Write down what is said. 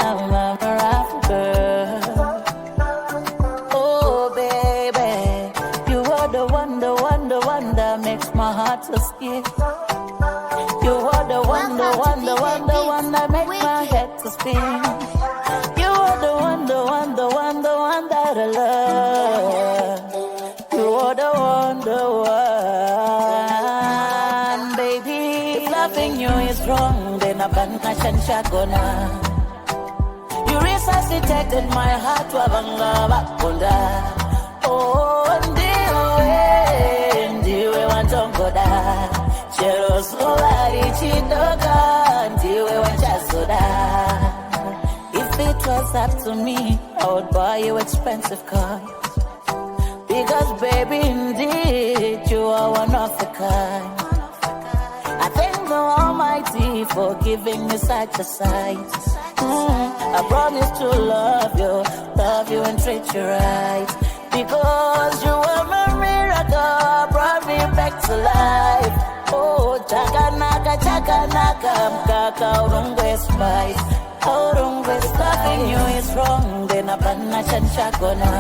I'm a miracle girl. Oh, baby, you are the one, the one, the one that makes my heart so skip. You are the one, the one, the one, the one that makes my head to spin. You are the one, the one, the one, the one that I love. You are the one, baby. If loving you is wrong, then I ban kashan shagona. You resuscitated my heart to abanga bakunda. Oh, ndiwe wantongoda. Cheros olari chidoga, ndiwe wanchasoda. If it was up to me, I would buy you expensive cars. Because baby, indeed, you are one of a kind. I thank the Almighty for giving me such a sight. I promise to love you and treat you right. Because you are my miracle, brought me back to life. Oh, chakanaka, mkaka, urungwe spice. Urungwe loving you is wrong, then I ban na chanchakona.